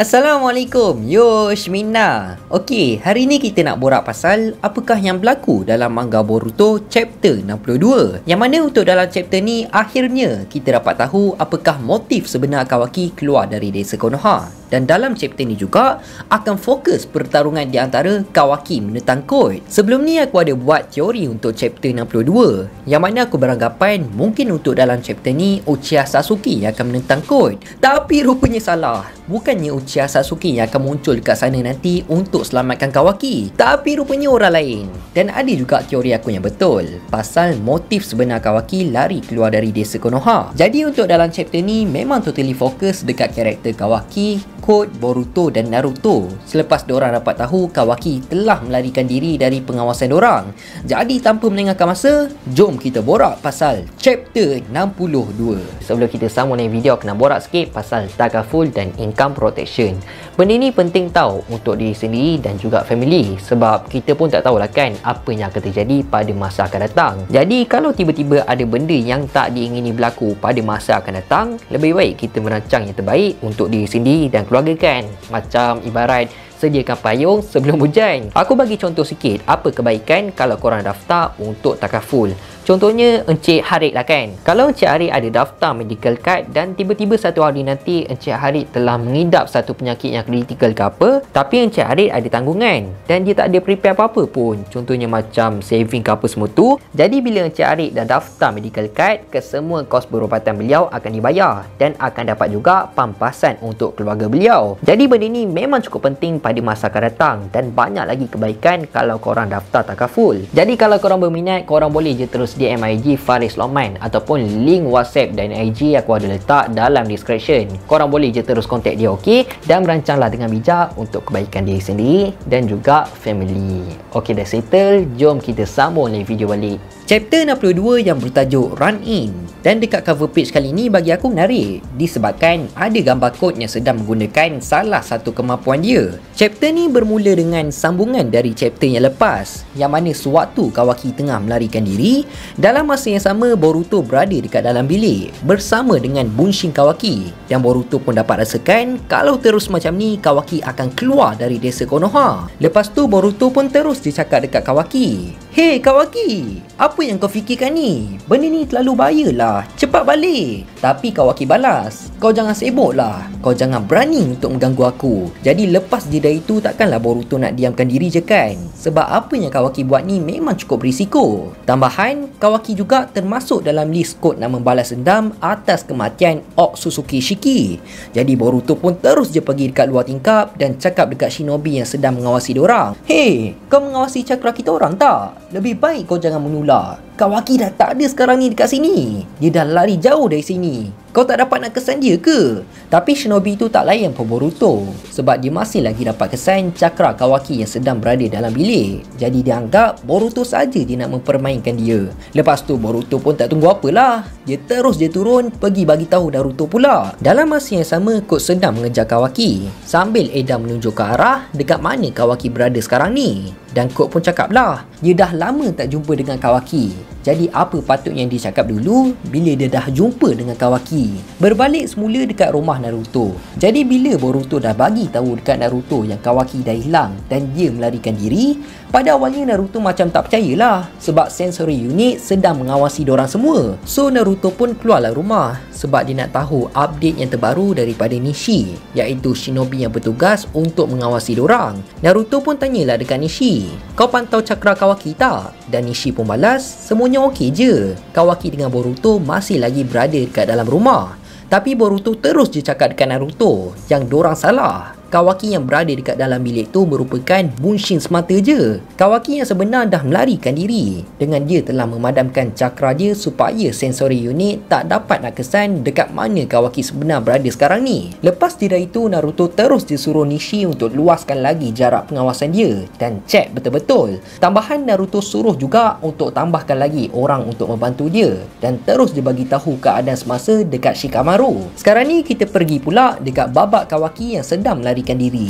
Assalamualaikum, yo Shmina. Okey, hari ni kita nak borak pasal apakah yang berlaku dalam manga Boruto chapter 62. Yang mana untuk dalam chapter ni akhirnya kita dapat tahu apakah motif sebenar Kawaki keluar dari desa Konoha. Dan dalam chapter ni juga akan fokus pertarungan di antara Kawaki menentang Code. Sebelum ni aku ada buat teori untuk chapter 62, yang mana aku beranggapan mungkin untuk dalam chapter ni Uchiha Sasuke yang akan menentang Code. Tapi rupanya salah. Bukannya Uchiha Sasuke yang akan muncul dekat sana nanti untuk selamatkan Kawaki, tapi rupanya orang lain. Dan ada juga teori aku yang betul pasal motif sebenar Kawaki lari keluar dari desa Konoha. Jadi untuk dalam chapter ni memang totally fokus dekat karakter Kawaki, Code, Boruto dan Naruto selepas diorang dapat tahu Kawaki telah melarikan diri dari pengawasan diorang. Jadi tanpa melengahkan masa, jom kita borak pasal chapter 62. Sebelum kita sambung dengan video, kena borak sikit pasal Takaful dan income protection. Benda ni penting tau untuk diri sendiri dan juga family, sebab kita pun tak tahulah kan apa yang akan terjadi pada masa akan datang. Jadi kalau tiba-tiba ada benda yang tak diingini berlaku pada masa akan datang, lebih baik kita merancang yang terbaik untuk diri sendiri dan keluarga kan. Macam ibarat sediakan payung sebelum hujan. Aku bagi contoh sikit apa kebaikan kalau korang daftar untuk Takaful. Contohnya Encik Harid lah kan. Kalau Encik Harid ada daftar medical card dan tiba-tiba satu hari nanti Encik Harid telah mengidap satu penyakit yang kritikal ke apa, tapi Encik Harid ada tanggungan dan dia tak ada prepare apa-apa pun, contohnya macam saving ke apa semua tu. Jadi bila Encik Harid dah daftar medical card, kesemua kos berubatan beliau akan dibayar dan akan dapat juga pampasan untuk keluarga beliau. Jadi benda ni memang cukup penting pada masa akan datang dan banyak lagi kebaikan kalau korang daftar Takaful. Jadi kalau korang berminat, korang boleh je terus DM IG Faris Lokman ataupun link WhatsApp dan IG aku ada letak dalam description. Korang boleh je terus kontak dia, okey? Dan merancanglah dengan bijak untuk kebaikan diri sendiri dan juga family. Okey, dah settle, jom kita sambung lagi video balik. Chapter 62 yang bertajuk Run In. Dan dekat cover page kali ni bagi aku menarik disebabkan ada gambar Code yang sedang menggunakan salah satu kemampuan dia. Chapter ni bermula dengan sambungan dari chapter yang lepas, yang mana sewaktu Kawaki tengah melarikan diri, dalam masa yang sama Boruto berada dekat dalam bilik bersama dengan Bunshin Kawaki. Dan Boruto pun dapat rasakan kalau terus macam ni Kawaki akan keluar dari desa Konoha. Lepas tu Boruto pun terus dia cakap dekat Kawaki, "Hey Kawaki, apa yang kau fikirkan ni? Benda ni terlalu bahaya lah, cepat balik." Tapi Kawaki balas, "Kau jangan sibuk lah, kau jangan berani untuk mengganggu aku." Jadi lepas jeda itu takkanlah Boruto nak diamkan diri je kan, sebab apa yang Kawaki buat ni memang cukup berisiko. Tambahan, Kawaki juga termasuk dalam list Code nak membalas dendam atas kematian Otsutsuki Shiki. Jadi Boruto pun terus je pergi dekat luar tingkap dan cakap dekat shinobi yang sedang mengawasi diorang, "Hey, kau mengawasi cakra kita orang tak? Lebih baik kau jangan menular. Kawaki dah tak ada sekarang ni dekat sini. Dia dah lari jauh dari sini. Kau tak dapat nak kesan dia ke?" Tapi shinobi tu tak layan pun Boruto, sebab dia masih lagi dapat kesan cakra Kawaki yang sedang berada dalam bilik. Jadi dia anggap Boruto saja dia nak mempermainkan dia. Lepas tu Boruto pun tak tunggu apalah, dia terus dia turun pergi bagi tahu Naruto pula. Dalam masa yang sama Code sedang mengejar Kawaki sambil Eda menunjuk ke arah dekat mana Kawaki berada sekarang ni. Dan Code pun cakap lah, dia dah lama tak jumpa dengan Kawaki. Jadi apa patutnya dia cakap dulu bila dia dah jumpa dengan Kawaki? Berbalik semula dekat rumah Naruto. Jadi bila Boruto dah bagi tahu dekat Naruto yang Kawaki dah hilang dan dia melarikan diri, pada awalnya Naruto macam tak percayalah sebab sensory unit sedang mengawasi diorang semua. So Naruto pun keluarlah rumah sebab dia nak tahu update yang terbaru daripada Nishi, iaitu shinobi yang bertugas untuk mengawasi diorang. Naruto pun tanyalah dekat Nishi, "Kau pantau cakra Kawaki tak?" Dan Nishi pun balas, "Semuanya okey je. Kawaki dengan Boruto masih lagi berada dekat dalam rumah." Tapi Boruto terus je cakap dekat Naruto yang dorang salah. Kawaki yang berada dekat dalam bilik tu merupakan Bunshin semata je. Kawaki yang sebenar dah melarikan diri dengan dia telah memadamkan cakra dia supaya sensory unit tak dapat nak kesan dekat mana Kawaki sebenar berada sekarang ni. Lepas dari itu Naruto terus disuruh Nishi untuk luaskan lagi jarak pengawasan dia dan cek betul-betul. Tambahan Naruto suruh juga untuk tambahkan lagi orang untuk membantu dia dan terus dia bagi tahu keadaan semasa dekat Shikamaru. Sekarang ni kita pergi pula dekat babak Kawaki yang sedang melarikan diri.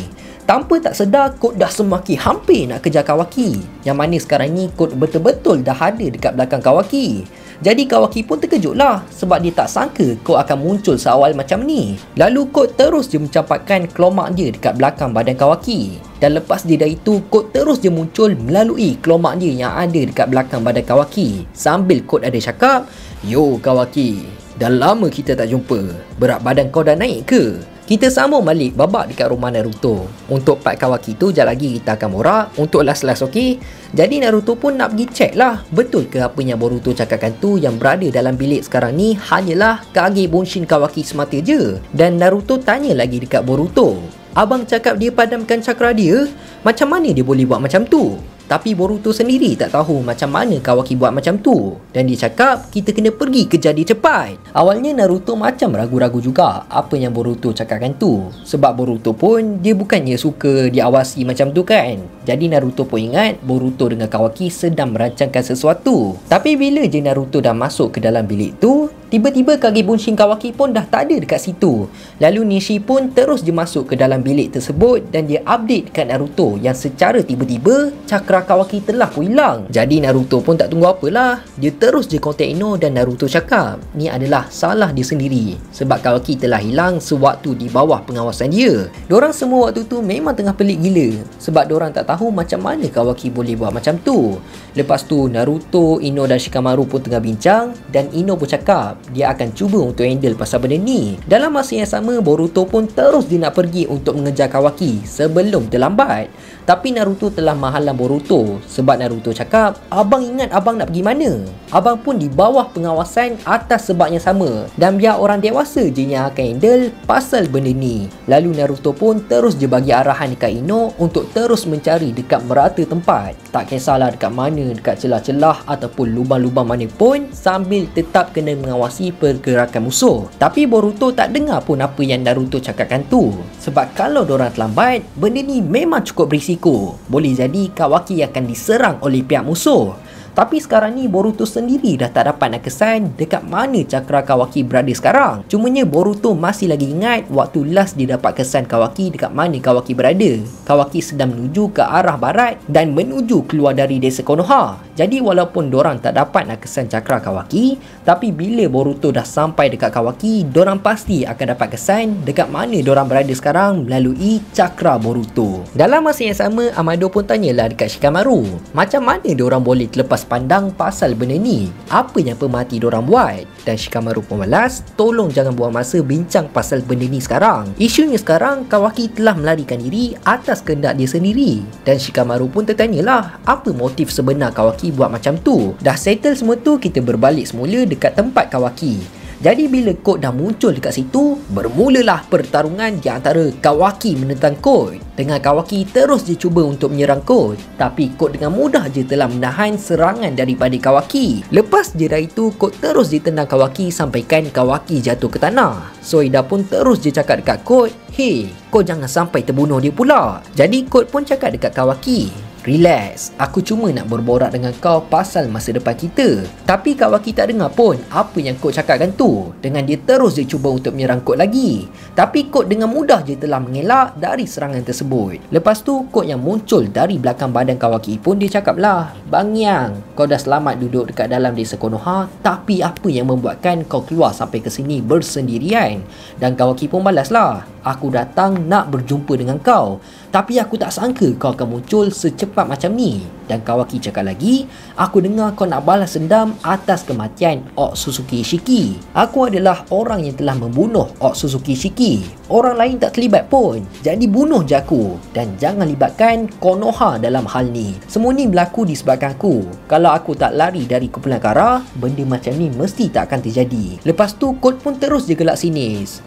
Tanpa tak sedar, Colt dah semakin hampir nak kejar Kawaki. Yang mana sekarang ni Colt betul-betul dah ada dekat belakang Kawaki. Jadi Kawaki pun terkejut lah sebab dia tak sangka Colt akan muncul seawal macam ni. Lalu Colt terus je mencampakkan klomak dia dekat belakang badan Kawaki. Dan lepas dia dah itu, Colt terus je muncul melalui klomak dia yang ada dekat belakang badan Kawaki. Sambil Colt ada cakap, "Yo Kawaki, dah lama kita tak jumpa. Berat badan kau dah naik ke?" Kita sambung balik babak dekat rumah Naruto. Untuk part Kawaki tu, sekejap lagi kita akan borak. Untuk last-last okey. Jadi Naruto pun nak pergi check lah, betul ke apa yang Boruto cakapkan tu, yang berada dalam bilik sekarang ni hanyalah Kage Bunshin Kawaki semata je. Dan Naruto tanya lagi dekat Boruto, "Abang cakap dia padamkan cakra dia? Macam mana dia boleh buat macam tu?" Tapi Boruto sendiri tak tahu macam mana Kawaki buat macam tu. Dan dia cakap, "Kita kena pergi kejar dia cepat." Awalnya Naruto macam ragu-ragu juga apa yang Boruto cakapkan tu. Sebab Boruto pun dia bukannya suka diawasi macam tu kan. Jadi Naruto pun ingat Boruto dengan Kawaki sedang merancangkan sesuatu. Tapi bila je Naruto dah masuk ke dalam bilik tu, tiba-tiba Kage Bunshin Kawaki pun dah tak ada dekat situ. Lalu Nishi pun terus je masuk ke dalam bilik tersebut dan dia update dekat Naruto yang secara tiba-tiba cakra Kawaki telah pun hilang. Jadi Naruto pun tak tunggu apalah, dia terus je kontak Ino dan Naruto cakap ni adalah salah dia sendiri sebab Kawaki telah hilang sewaktu di bawah pengawasan dia. Diorang semua waktu tu memang tengah pelik gila sebab diorang tak tahu macam mana Kawaki boleh buat macam tu. Lepas tu Naruto, Ino dan Shikamaru pun tengah bincang dan Ino pun cakap dia akan cuba untuk handle pasal benda ni. Dalam masa yang sama, Boruto pun terus dia nak pergi untuk mengejar Kawaki sebelum terlambat. Tapi Naruto telah menghalang Boruto sebab Naruto cakap, "Abang ingat abang nak pergi mana? Abang pun di bawah pengawasan atas sebab yang sama dan biar orang dewasa je yang akan handle pasal benda ni." Lalu Naruto pun terus je bagi arahan dekat Ino untuk terus mencari dekat merata tempat. Tak kisahlah dekat mana, dekat celah-celah ataupun lubang-lubang mana pun, sambil tetap kena mengawasi pergerakan musuh. Tapi Boruto tak dengar pun apa yang Naruto cakapkan tu. Sebab kalau diorang terlambat, benda ni memang cukup berisiko. Boleh jadi Kawaki akan diserang oleh pihak musuh. Tapi sekarang ni Boruto sendiri dah tak dapat nak kesan dekat mana cakra Kawaki berada sekarang. Cumanya Boruto masih lagi ingat waktu last dia dapat kesan Kawaki dekat mana Kawaki berada. Kawaki sedang menuju ke arah barat dan menuju keluar dari desa Konoha. Jadi walaupun dorang tak dapat nak kesan cakra Kawaki, tapi bila Boruto dah sampai dekat Kawaki, dorang pasti akan dapat kesan dekat mana dorang berada sekarang melalui cakra Boruto. Dalam masa yang sama, Amado pun tanyalah dekat Shikamaru, macam mana dorang boleh terlepas pandang pasal benda ni? Apa yang pemerhati dorang buat? Dan Shikamaru pun balas, "Tolong jangan buang masa bincang pasal benda ni sekarang. Isunya sekarang Kawaki telah melarikan diri atas kehendak dia sendiri." Dan Shikamaru pun tertanyalah, apa motif sebenar Kawaki buat macam tu? Dah settle semua tu, kita berbalik semula dekat tempat Kawaki. Jadi bila Colt dah muncul dekat situ, bermulalah pertarungan di antara Kawaki menentang Colt. Dengan Kawaki terus dia cuba untuk menyerang Colt, tapi Colt dengan mudah je telah menahan serangan daripada Kawaki. Lepas je dah itu, Colt terus ditendang Kawaki sampaikan Kawaki jatuh ke tanah. Soida pun terus je cakap dekat Colt, "Hey, kau jangan sampai terbunuh dia pula." Jadi Colt pun cakap dekat Kawaki, "Relax, aku cuma nak berborak dengan kau pasal masa depan kita." Tapi Kawaki tak dengar pun apa yang Colt cakapkan tu. Dengan dia terus dia cuba untuk menyerang Colt lagi. Tapi Colt dengan mudah je telah mengelak dari serangan tersebut. Lepas tu Colt yang muncul dari belakang badan Kawaki pun dia cakap lah, "Bang Yang, kau dah selamat duduk dekat dalam desa Konoha, tapi apa yang membuatkan kau keluar sampai ke sini bersendirian?" Dan Kawaki pun balas lah, "Aku datang nak berjumpa dengan kau, tapi aku tak sangka kau akan muncul secepat macam ni." Dan Kawaki cakap lagi, "Aku dengar kau nak balas dendam atas kematian Otsutsuki Ishiki. Aku adalah orang yang telah membunuh Otsutsuki Ishiki. Orang lain tak terlibat pun. Jadi bunuh je aku. Dan jangan libatkan Konoha dalam hal ni. Semua ni berlaku disebabkan aku. Kalau aku tak lari dari kumpulan Kara, benda macam ni mesti tak akan terjadi." Lepas tu Colt pun terus je gelak sinis.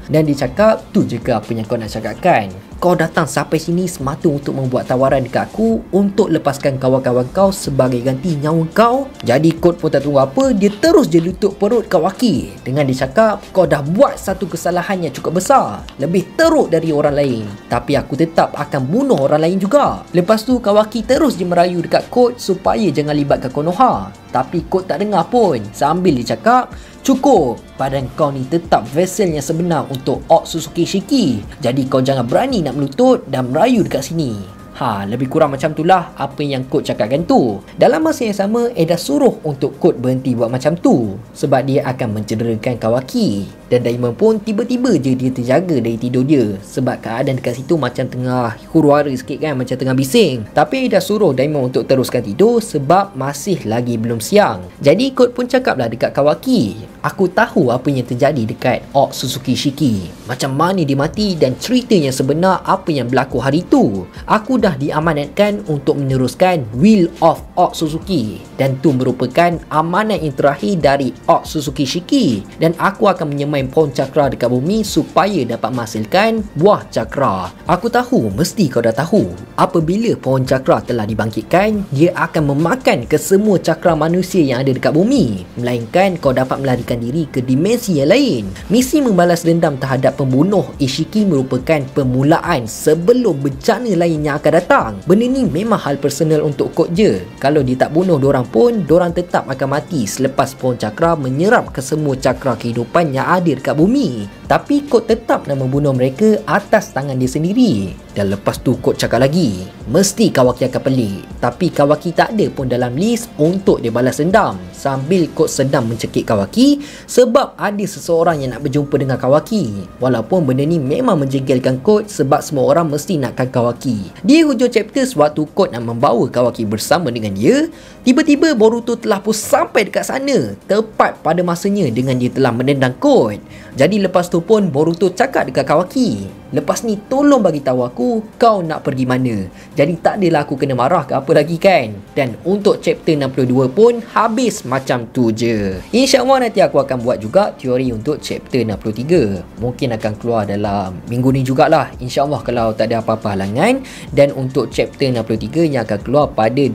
Dan dia cakap, "Tu je ke apa yang kau nak cakapkan? Kau datang sampai sini semata untuk membuat tawaran dekat aku untuk lepaskan kawan-kawan kau sebagai ganti nyawa kau?" Jadi Colt pun tak tunggu apa, dia terus je lutut perut Kawaki dengan dia cakap, "Kau dah buat satu kesalahan yang cukup besar, lebih teruk dari orang lain. Tapi aku tetap akan bunuh orang lain juga." Lepas tu Kawaki terus je merayu dekat Colt supaya jangan libatkan Konoha. Tapi Colt tak dengar pun. Sambil dia cakap, Cukup, badan kau ni tetap vessel yang sebenar untuk Otsutsuki Shiki. Jadi kau jangan berani nak melutut dan merayu dekat sini. Lebih kurang macam itulah apa yang coach cakapkan tu. Dalam masa yang sama, Eda suruh untuk coach berhenti buat macam tu sebab dia akan mencederakan Kawaki. Dan Daimon pun tiba-tiba je dia terjaga dari tidur dia sebab keadaan dekat situ macam tengah huru-hara sikit kan, macam tengah bising. Tapi Eda suruh Daimon untuk teruskan tidur sebab masih lagi belum siang. Jadi coach pun cakaplah dekat Kawaki, aku tahu apa yang terjadi dekat Otsutsuki Shiki, macam mana dia mati dan cerita yang sebenar apa yang berlaku hari tu. Aku dah diamanatkan untuk meneruskan Will of Otsutsuki dan tu merupakan amanat yang terakhir dari Otsutsuki Shiki, dan aku akan menyemai pohon cakra dekat bumi supaya dapat menghasilkan buah cakra. Aku tahu mesti kau dah tahu, apabila pohon cakra telah dibangkitkan, dia akan memakan ke semua cakra manusia yang ada dekat bumi, melainkan kau dapat melarikan diri ke dimensi yang lain. Misi membalas dendam terhadap pembunuh Ishiki merupakan permulaan sebelum bencana lain yang akan datang. Benda ni memang hal personal untuk Coach je. Kalau dia tak bunuh dorang pun, dorang tetap akan mati selepas pohon cakra menyerap ke semua cakra kehidupan yang ada dekat bumi. Tapi Coach tetap nak membunuh mereka atas tangan dia sendiri. Dan lepas tu Coach cakap lagi, mesti Kawaki akan pelik. Tapi Kawaki tak ada pun dalam list untuk dia balas dendam. Sambil Coach sedang mencekik Kawaki sebab ada seseorang yang nak berjumpa dengan Kawaki. Walaupun benda ni memang menjengkelkan Coach sebab semua orang mesti nakkan Kawaki. Di hujung chapter, sewaktu Coach nak membawa Kawaki bersama dengan dia, tiba-tiba Boruto telah pun sampai dekat sana tepat pada masanya dengan dia telah menendang Coach. Jadi lepas tu pun Boruto cakap dekat Kawaki, lepas ni tolong bagi tahu aku kau nak pergi mana. Jadi tak adalah aku kena marah ke apa lagi kan. Dan untuk chapter 62 pun habis macam tu je. InsyaAllah nanti aku akan buat juga teori untuk chapter 63. Mungkin akan keluar dalam minggu ni jugalah, InsyaAllah kalau tak ada apa-apa halangan. Dan untuk chapter 63 yang akan keluar pada 20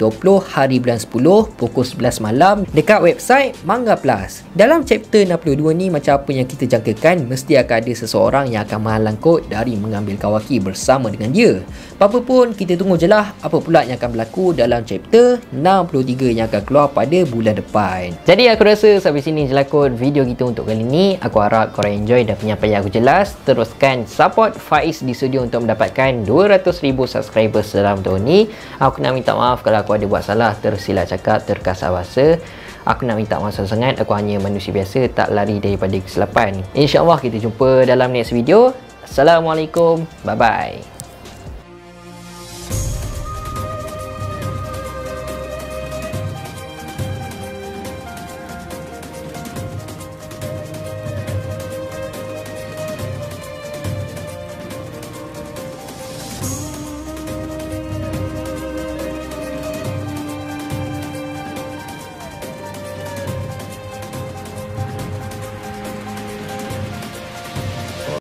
hari bulan 10 pukul 11 malam dekat website Manga Plus. Dalam chapter 62 ni, macam apa yang kita jangkakan, mesti akan ada seseorang yang akan menghalang Coach dari mengambil Kawaki bersama dengan dia. Apa pun kita tunggu je lah apa pula yang akan berlaku dalam chapter 63 yang akan keluar pada bulan depan. Jadi aku rasa sampai sini je lah kot video kita untuk kali ni. Aku harap korang enjoy dan penyampaian aku jelas. Teruskan support Faiz di studio untuk mendapatkan 200,000 subscribers dalam tahun ni. Aku nak minta maaf kalau aku ada buat salah, tersilap cakap, terkasar bahasa. Aku nak minta maaf sangat, aku hanya manusia biasa, tak lari daripada kesilapan. InsyaAllah kita jumpa dalam next video. Assalamualaikum, bye bye.